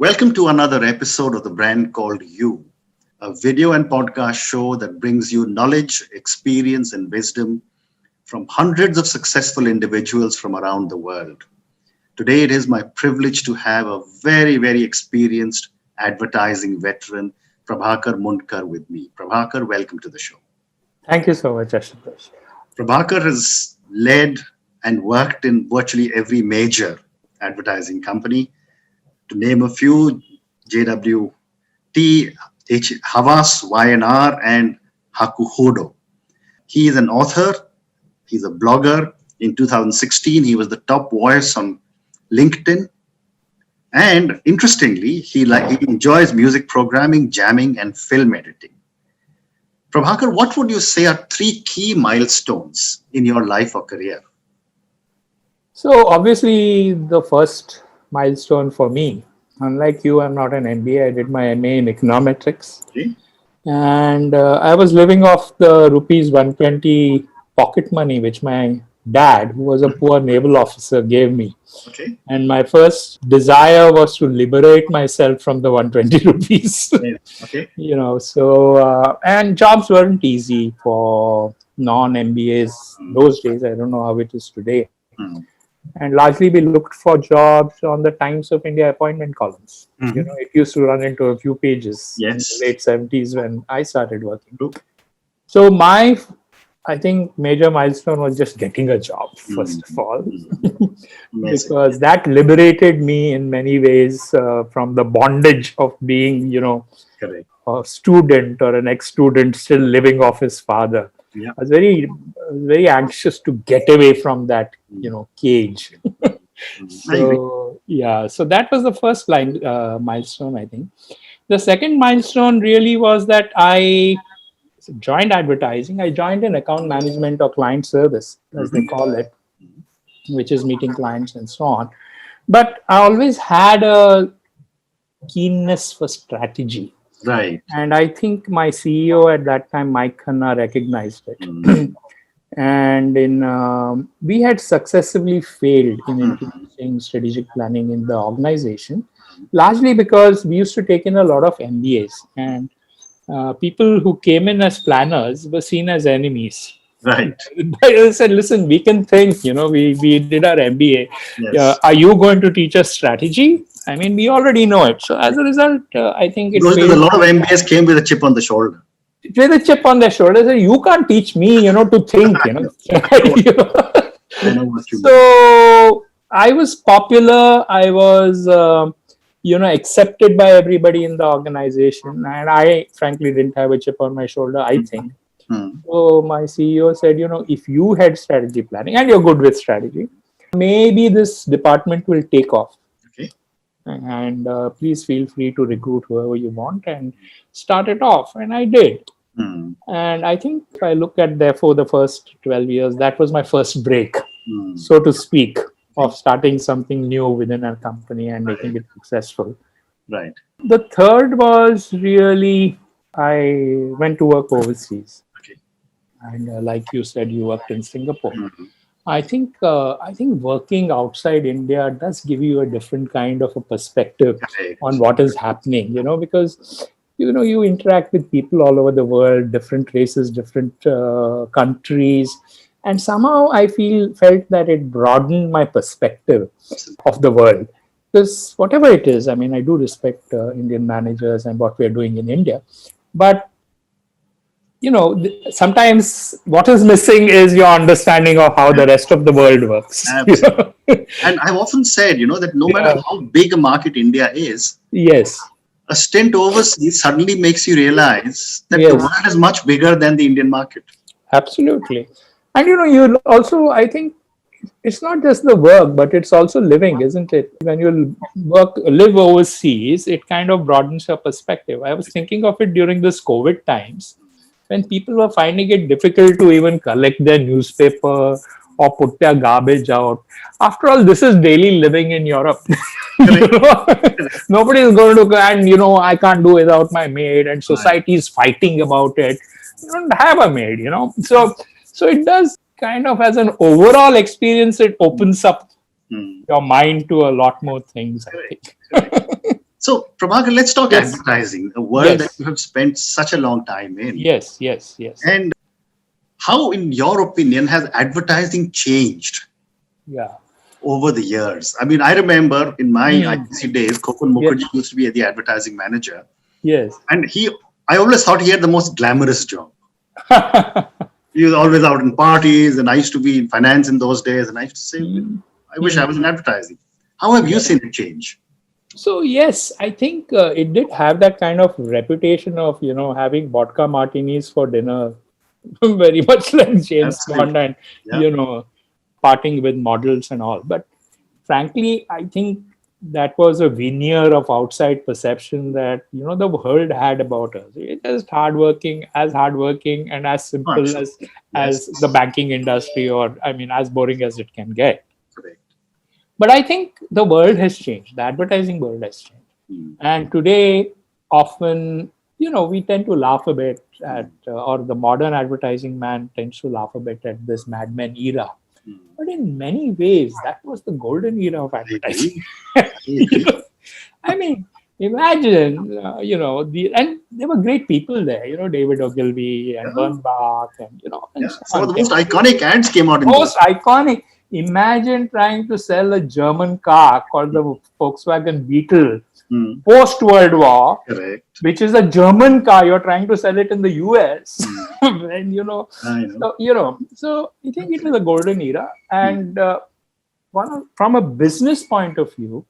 Welcome to another episode of the brand called You, a video and podcast show that brings you knowledge, experience, and wisdom from hundreds of successful individuals from around the world. Today, it is my privilege to have a very experienced advertising veteran, Prabhakar Mundkur, with me. Prabhakar, welcome to the show. Thank you so much, Ashutosh. Prabhakar has led and worked in virtually every major advertising company. To name a few, JWT, Havas, YNR, and Hakuhodo. He is an author. He's a blogger. In 2016, he was the top voice on LinkedIn. And interestingly, he enjoys music programming, jamming, and film editing. Prabhakar, what would you say are three key milestones in your life or career? So obviously, the first milestone for me, unlike you, I'm not an MBA. I did my MA in econometrics. Okay. And I was living off the rupees 120 pocket money, which my dad, who was a poor naval officer, gave me. Okay. And my first desire was to liberate myself from the 120 rupees. Okay. And jobs weren't easy for non-MBAs those days. I don't know how it is today. And largely we looked for jobs on the Times of India appointment columns. It used to run into a few pages in the late 70s when I started working. So my, I think, major milestone was just getting a job, first of all, because that liberated me in many ways from the bondage of being, Correct. a student or an ex-student still living off his father. Yeah. I was very anxious to get away from that, cage. So that was the first milestone, I think. The second milestone really was that I joined advertising. I joined in account management or client service, as they call it, which is meeting clients and so on. But I always had a keenness for strategy. Right. And I think my CEO at that time, Mike Khanna, recognized it. And we had successively failed in introducing strategic planning in the organization, largely because we used to take in a lot of MBAs. And people who came in as planners were seen as enemies. Right. But I said, listen, we can think, we did our MBA. Yes. Are you going to teach us strategy? I mean, we already know it. So as a result, I think a lot of MBAs came with a chip on the shoulder. With a chip on their shoulder, say, you can't teach me, to think, I know what you mean. So I was popular. I was, accepted by everybody in the organization. And I, frankly, didn't have a chip on my shoulder, I think. So my CEO said, if you had strategy planning and you're good with strategy, maybe this department will take off. Okay. And please feel free to recruit whoever you want and start it off. And I did. And I think if I look at, therefore, the first 12 years, that was my first break, so to speak, of starting something new within a company and making it successful. Right. The third was really, I went to work overseas. Okay. And like you said, you worked in Singapore. I think working outside India does give you a different kind of a perspective on what is happening, because, you interact with people all over the world, different races, different countries. And somehow I felt that it broadened my perspective of the world. Because whatever it is, I mean, I do respect Indian managers and what we're doing in India. But sometimes what is missing is your understanding of how the rest of the world works. Absolutely. And I've often said, that no matter how big a market India is, yes, a stint overseas suddenly makes you realize that the world is much bigger than the Indian market. Absolutely. And, you also, I think, it's not just the work, but it's also living, isn't it? When you live overseas, it kind of broadens your perspective. I was thinking of it during this COVID times, when people were finding it difficult to even collect their newspaper or put their garbage out. After all, this is daily living in Europe. Nobody is going to go and, I can't do without my maid, and society is fighting about it. You don't have a maid, So it does kind of, as an overall experience, it opens up your mind to a lot more things, I think. So, Prabhakar, let's talk Yes. advertising, a world that Yes. you have spent such a long time in. Yes, yes, yes. And how, in your opinion, has advertising changed Yeah. over the years? I mean, I remember in my Hmm. ITC days, Kokun Yes. Mukherjee used to be the advertising manager. Yes. And I always thought he had the most glamorous job. He was always out in parties, and I used to be in finance in those days. And I used to say, Hmm. I wish I was in advertising. How have you seen it change? So yes, I think it did have that kind of reputation of having vodka martinis for dinner, very much like James Bond, Absolutely. and Yeah. parting with models and all. But frankly, I think that was a veneer of outside perception that the world had about us. It's just hardworking, and as Oh, simple sure. as Yes. the banking industry, or I mean, as boring as it can get. Correct. But I think the world has changed. The advertising world has changed. Mm. And today, often, we tend to laugh a bit at, or the modern advertising man tends to laugh a bit at this Mad Men era. Mm. But in many ways, that was the golden era of I advertising. agree. I You agree. know, I mean, imagine, and there were great people there, David Ogilvy and Yeah. Vern Bach, and, and Yeah. so Some of on. the most iconic ads came out in those. Most iconic. Imagine trying to sell a German car called the Volkswagen Beetle Mm. post World War, Correct. which is a German car. You're trying to sell it in the US. When I know. so I think it was a golden era, and from a business point of view,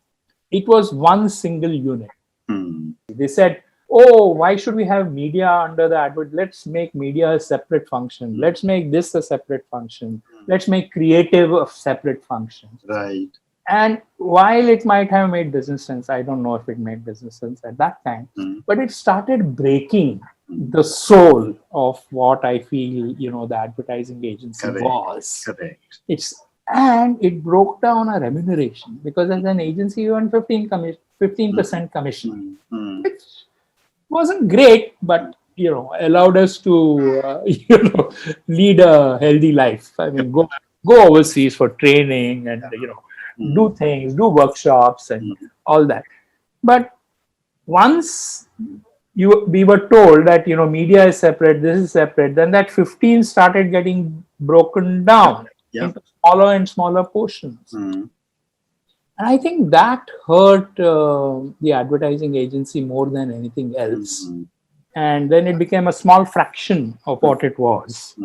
it was one single unit. Mm. They said, oh, why should we have media under the advert? Let's make media a separate function. Let's make this a separate function. Let's make creative a separate function. Right. And while it might have made business sense, I don't know if it made business sense at that time, but it started breaking the soul of what I feel, the advertising agency Correct. was. Correct. And it broke down our remuneration, because as an agency, you earn 15% commission, Mm. which wasn't great, but allowed us to lead a healthy life. I mean, go overseas for training, and do things, do workshops, and all that. But once we were told that media is separate, this is separate, then that 15 started getting broken down into smaller and smaller portions. Mm. And I think that hurt the advertising agency more than anything else. And then it became a small fraction of what it was.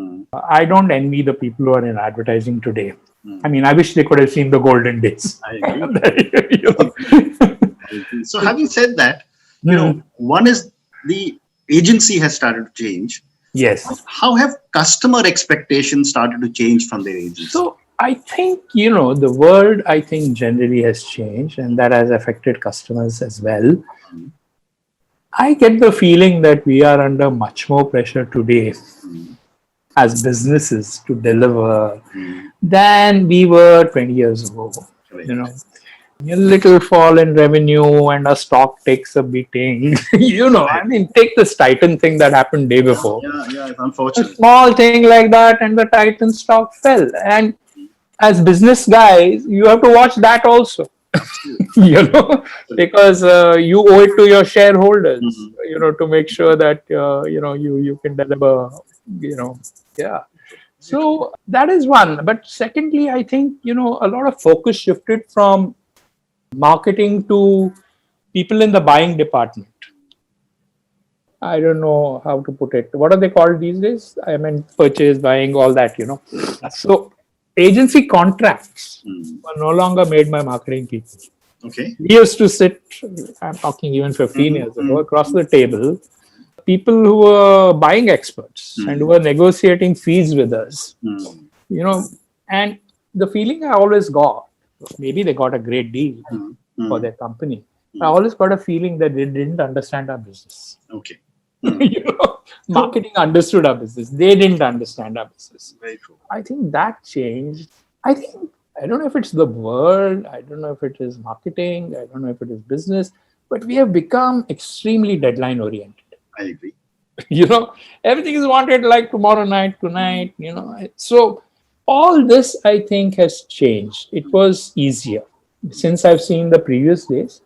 I don't envy the people who are in advertising today. I mean, I wish they could have seen the golden days. I agree. So, having said that, one is the agency has started to change. Yes. How have customer expectations started to change from their agency? So I think, the world, I think, generally has changed, and that has affected customers as well. I get the feeling that we are under much more pressure today as businesses to deliver than we were 20 years ago. A little fall in revenue and a stock takes a beating. I mean, take this Titan thing that happened day before. Yeah, it's A unfortunate. small thing like that, and the Titan stock fell. And as business guys, you have to watch that also. Because you owe it to your shareholders, to make sure that you can deliver. So that is one. But secondly, I think a lot of focus shifted from marketing to people in the buying department. I don't know how to put it. What are they called these days? I mean, purchase, buying, all that. So agency contracts were no longer made by marketing people. Okay. We used to sit, I'm talking even 15 years ago, across the table, people who were buying experts and who were negotiating fees with us. And the feeling I always got, maybe they got a great deal for their company. I always got a feeling that they didn't understand our business. Okay. Marketing understood our business. They didn't understand our business. Very true. I think that changed. I don't know if it's the world. I don't know if it is marketing. I don't know if it is business. But we have become extremely deadline oriented. I agree. Everything is wanted like tomorrow night, tonight. So all this, I think, has changed. It was easier since I've seen the previous days.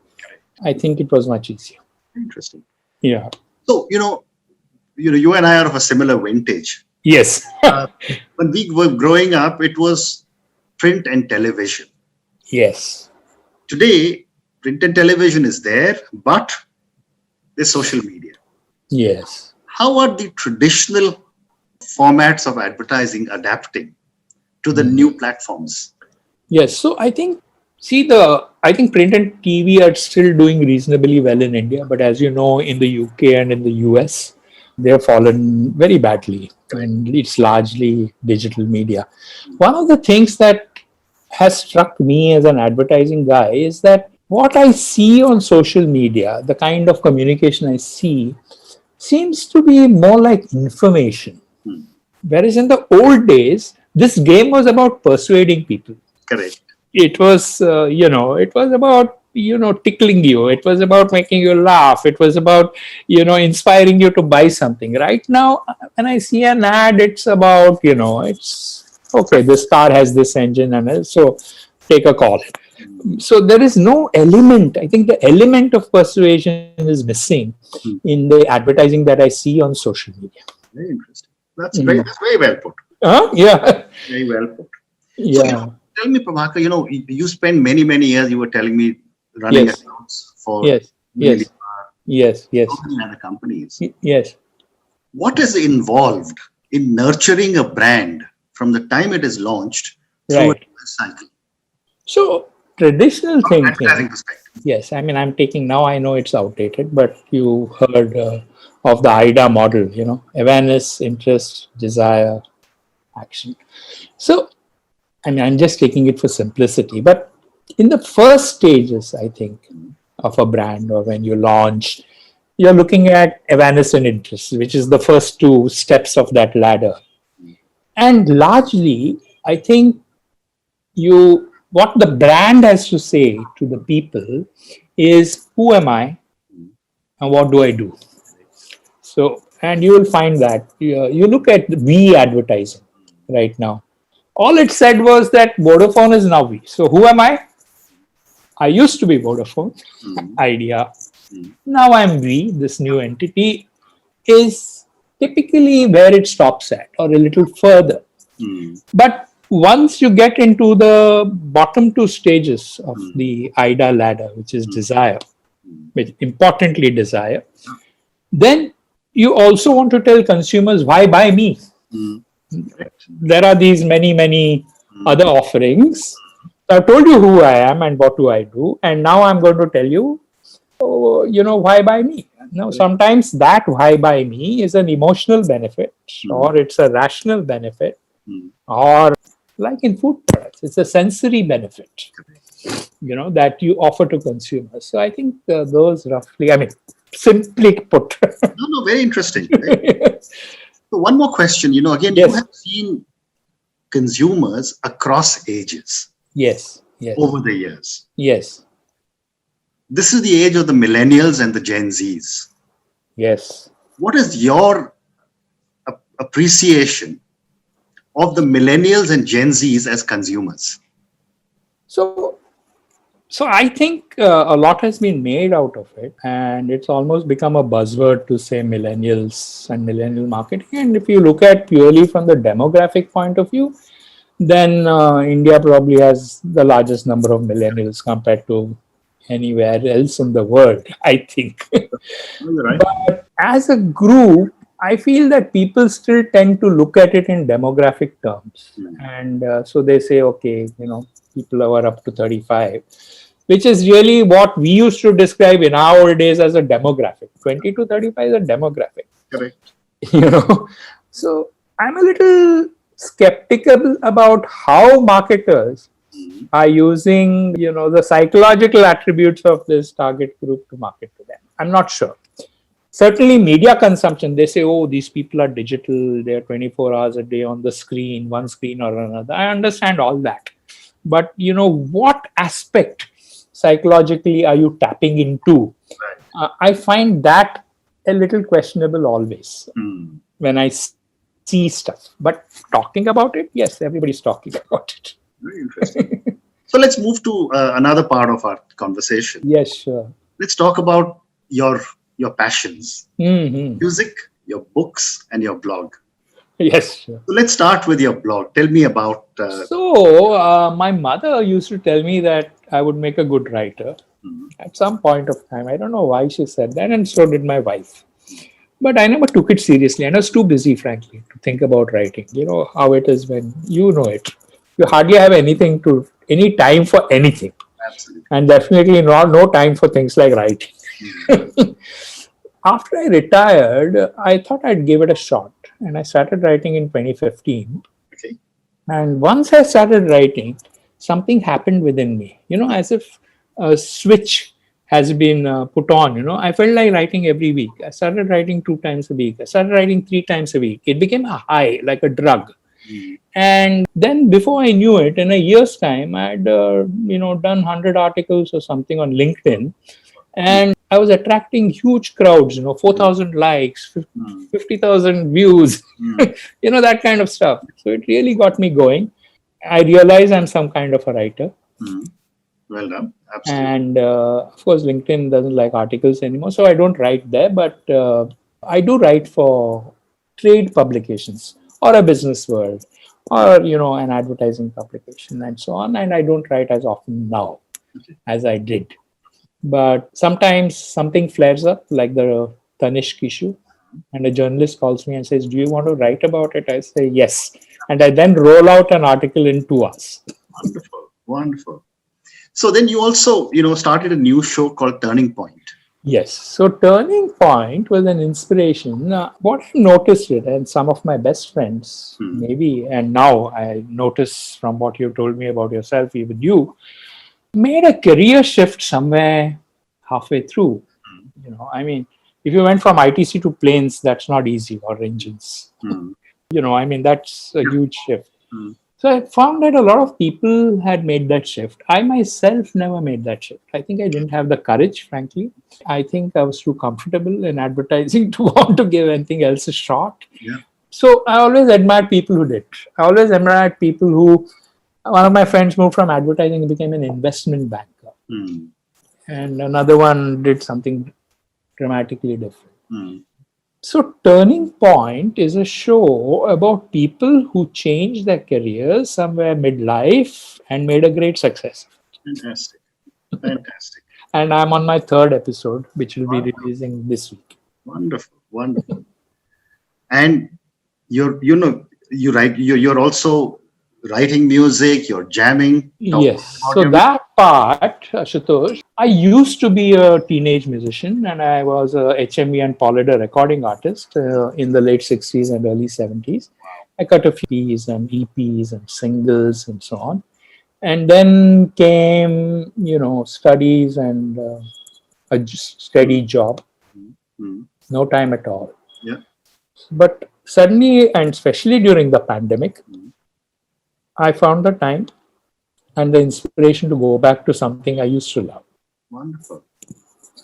I think it was much easier. Interesting. Yeah. So, you and I are of a similar vintage. Yes. When we were growing up, it was print and television. Yes. Today, print and television is there, but there's social media. Yes. How are the traditional formats of advertising adapting to the new platforms? Yes. So I think, I think print and TV are still doing reasonably well in India, but as you know, in the UK and in the US, they have fallen very badly, and it's largely digital media. One of the things that has struck me as an advertising guy is that what I see on social media, the kind of communication I see, seems to be more like information. Whereas in the old days, this game was about persuading people. Correct. It was, it was about, tickling you. It was about making you laugh. It was about, inspiring you to buy something. Right now, when I see an ad, it's about, it's okay, this car has this engine, and so take a call. So there is no element. I think the element of persuasion is missing in the advertising that I see on social media. Very interesting. That's very well put. Yeah. Very well put. Yeah. So, tell me, Prabhakar, you spent many years, you were telling me, running accounts for Yes. many other companies. Yes. What is involved in nurturing a brand from the time it is launched through a cycle? So traditional thinking. Advertising perspective. Yes, I mean, I'm taking now. I know it's outdated, but you heard of the IDA model. Awareness, interest, desire, action. So, I mean, I'm just taking it for simplicity. But in the first stages, I think, of a brand, or when you launch, you're looking at awareness and interest, which is the first two steps of that ladder. And largely, I think what the brand has to say to the people is, who am I and what do I do? So, and you will find that you look at we advertising right now. All it said was that Vodafone is now we. So who am I? I used to be Vodafone, Idea. Now I'm we. This new entity is typically where it stops at, or a little further. But once you get into the bottom two stages of the IDA ladder, which is desire, which importantly desire, then you also want to tell consumers, why buy me? There are these many other offerings. I've told you who I am and what do I do, and now I'm going to tell you, why buy me? Now, sometimes that why buy me is an emotional benefit, or it's a rational benefit, or like in food products, it's a sensory benefit, that you offer to consumers. So I think those roughly, I mean, simply put. No, very interesting. Right? So one more question, again, Yes. You have seen consumers across ages. Yes. Over the years. Yes. This is the age of the millennials and the Gen Zs. Yes. What is your appreciation of the millennials and Gen Zs as consumers? So I think a lot has been made out of it, and it's almost become a buzzword to say millennials and millennial marketing. And if you look at purely from the demographic point of view, then India probably has the largest number of millennials compared to anywhere else in the world, I think. Right. But as a group, I feel that people still tend to look at it in demographic terms. And so they say, okay, people who are up to 35, which is really what we used to describe in our old days as a demographic. 20 to 35 is a demographic. Correct. So I'm a little skeptical about how marketers are using, the psychological attributes of this target group to market to them. I'm not sure. Certainly media consumption, they say, oh, these people are digital, they're 24 hours a day on the screen, one screen or another. I understand all that. But, what aspect psychologically are you tapping into? I find that a little questionable always when I see stuff. But talking about it, yes, everybody's talking about it. Very interesting. So let's move to another part of our conversation. Yes, sure. let's talk about your passions, Hmm. music, your books, and your blog. Yes. Sure. So let's start with your blog. Tell me about. So, my mother used to tell me that I would make a good writer Mhm. at some point of time. I don't know why she said that, and so did my wife. But I never took it seriously, and I was too busy, frankly, to think about writing. You know how it is when you know it. You hardly have any time for anything, Absolutely. and definitely no time for things like writing. Mhm. After I retired, I thought I'd give it a shot, and I started writing in 2015. Okay. And once I started writing, something happened within me, as if a switch has been put on. I felt like writing every week. I started writing 2 times a week. I started writing 3 times a week. It became a high, like a drug. Mhm. And then before I knew it, in a year's time, I'd, done 100 articles or something on LinkedIn. And I was attracting huge crowds, 4,000 likes, Mhm. 50,000 views, Mhm. that kind of stuff. So it really got me going. I realize I'm some kind of a writer. Mhm. Well done. Absolutely. And of course, LinkedIn doesn't like articles anymore. So I don't write there, but I do write for trade publications or a business world or, an advertising publication and so on. And I don't write as often now Okay. as I did. But sometimes something flares up, like the Tanishq issue, and a journalist calls me and says, "Do you want to write about it?" I say, "Yes." And I then roll out an article in 2 hours. Wonderful. Wonderful. So then you also, started a new show called Turning Point. Yes. So Turning Point was an inspiration. What I noticed it, and some of my best friends, Hmm. maybe, and now I notice from what you told me about yourself, even you, made a career shift somewhere halfway through. I mean, if you went from ITC to planes, that's not easy, or engines. Hmm. That's a huge shift. Hmm. So I found that a lot of people had made that shift. I myself never made that shift. I think I didn't have the courage, frankly. I think I was too comfortable in advertising to want to give anything else a shot. Yeah. So I always admired people who did. I always admired people who, one of my friends moved from advertising and became an investment banker. Hmm. And another one did something dramatically different. Hmm. So, Turning Point is a show about people who changed their careers somewhere midlife and made a great success. Fantastic. Fantastic. And I'm on my third episode, which will be Wonderful. releasing this week. Wonderful. Wonderful. And you write, you're also writing music, you're jamming, talking Yes. about So your music. that part, Ashutosh, I used to be a teenage musician and I was a HMV and Pollard recording artist in the late 60s and early 70s. I cut a few EPs and EPs and singles and so on. And then came, studies and steady job, Hmm. no time at all. Yeah. But suddenly, and especially during the pandemic, Hmm. I found the time and the inspiration to go back to something I used to love. Wonderful.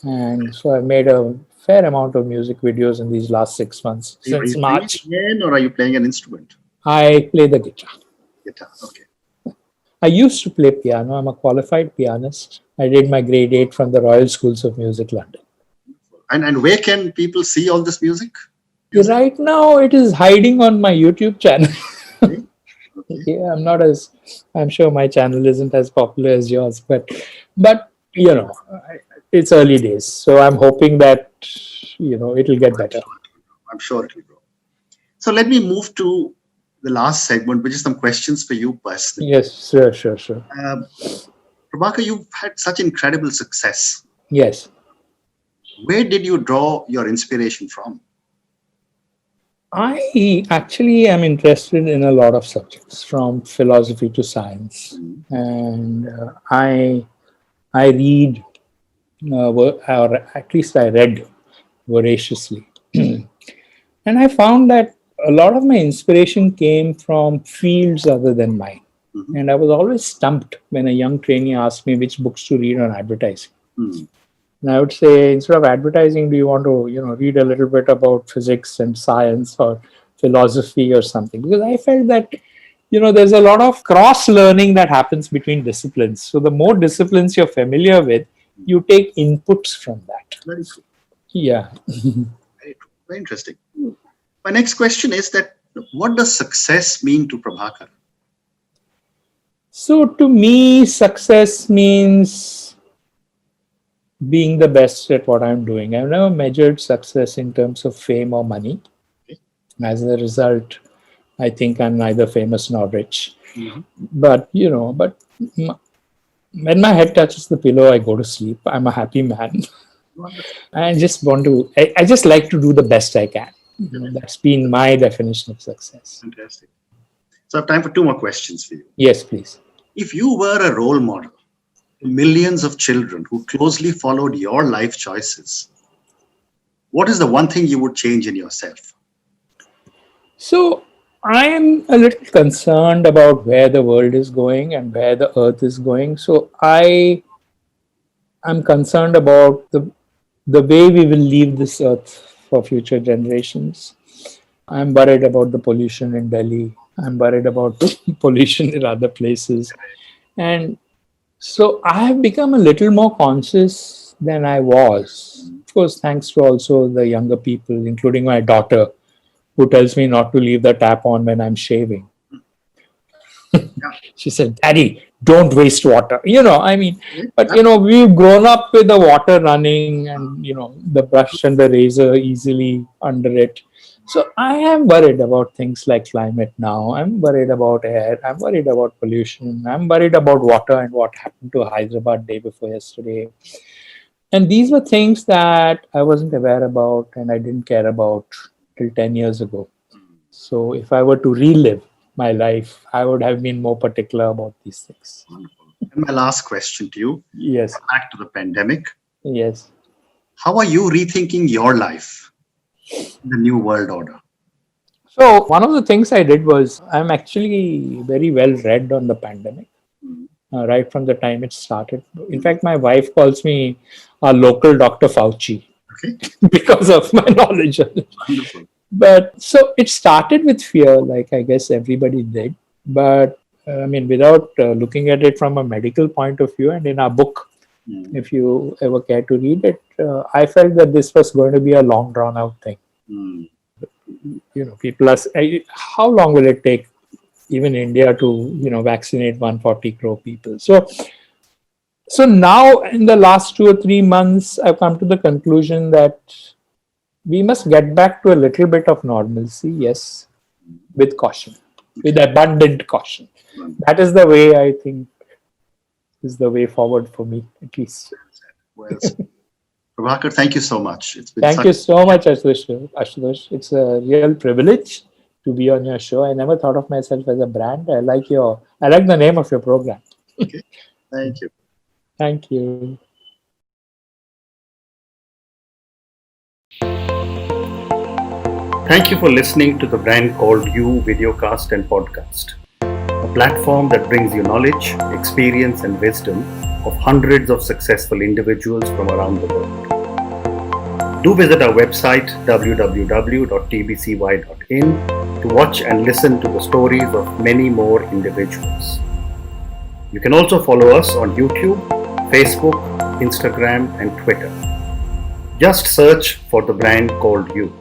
And so I made a fair amount of music videos in these last 6 months, Are since you playing March. again or are you playing an instrument? I play the guitar. Guitar. Okay. I used to play piano. I'm a qualified pianist. I did my grade 8 from the Royal Schools of Music, London. And where can people see all this music? Music? Right now, it is hiding on my YouTube channel. Okay. Okay. Yeah, I'm sure my channel isn't as popular as yours, but it's early days. So I'm hoping that, it'll get better. I'm sure it will grow. So let me move to the last segment, which is some questions for you personally. Yes, sure. Prabhakar, you've had such incredible success. Yes. Where did you draw your inspiration from? I actually am interested in a lot of subjects, from philosophy to science, Hmm. and I read, or at least I read voraciously, and I found that a lot of my inspiration came from fields other than mine. Mhm. And I was always stumped when a young trainee asked me which books to read on advertising. Hmm. And I would say, instead of advertising, do you want to, read a little bit about physics and science or philosophy or something? Because I felt that, there's a lot of cross learning that happens between disciplines. So the more disciplines you're familiar with, You take inputs from that. Very true. Yeah. Very true. Very interesting. My next question is that what does success mean to Prabhakar? So to me, success means being the best at what I'm doing. I've never measured success in terms of fame or money. Okay. As a result, I think I'm neither famous nor rich. Mhm. But when my head touches the pillow, I go to sleep. I'm a happy man. Wonderful. I just like to do the best I can. That's been my definition of success. Fantastic. So I have time for two more questions for you. Yes, please. If you were a role model to millions of children who closely followed your life choices, what is the one thing you would change in yourself? So I am a little concerned about where the world is going and where the earth is going. So I am concerned about the way we will leave this earth for future generations. I'm worried about the pollution in Delhi. I'm worried about pollution in other places. And so I have become a little more conscious than I was. Of course, thanks to also the younger people, including my daughter, who tells me not to leave the tap on when I'm shaving. She said, "Daddy, don't waste water." But we've grown up with the water running and, the brush and the razor easily under it. So I am worried about things like climate now. I'm worried about air. I'm worried about pollution. I'm worried about water and what happened to Hyderabad day before yesterday. And these were things that I wasn't aware about and I didn't care about till 10 years ago. So if I were to relive my life, I would have been more particular about these things. Wonderful. And my last question to you, Yes. back to the pandemic. Yes. How are you rethinking your life in the new world order? So one of the things I did was I'm actually very well read on the pandemic, right from the time it started. In fact, my wife calls me a local Dr. Fauci Okay. because of my knowledge of it. Wonderful. But so it started with fear, like I guess everybody did. But without looking at it from a medical point of view, and in our book, if you ever care to read it, I felt that this was going to be a long drawn out thing. People are saying, how long will it take even India to vaccinate 140 crore people? So now in the last 2 or 3 months, I've come to the conclusion that we must get back to a little bit of normalcy, yes, with caution, with abundant caution. That is the way I think is the way forward for me, at least. Well, Prabhakar, thank you so much. It's been Thank you so much, Ashutosh. It's a real privilege to be on your show. I never thought of myself as a brand. I like the name of your program. Okay. Thank you. Thank you. Thank you for listening to the Brand Called You videocast and podcast, a platform that brings you knowledge, experience, and wisdom of hundreds of successful individuals from around the world. Do visit our website www.tbcy.in to watch and listen to the stories of many more individuals. You can also follow us on YouTube, Facebook, Instagram, and Twitter. Just search for the Brand Called You.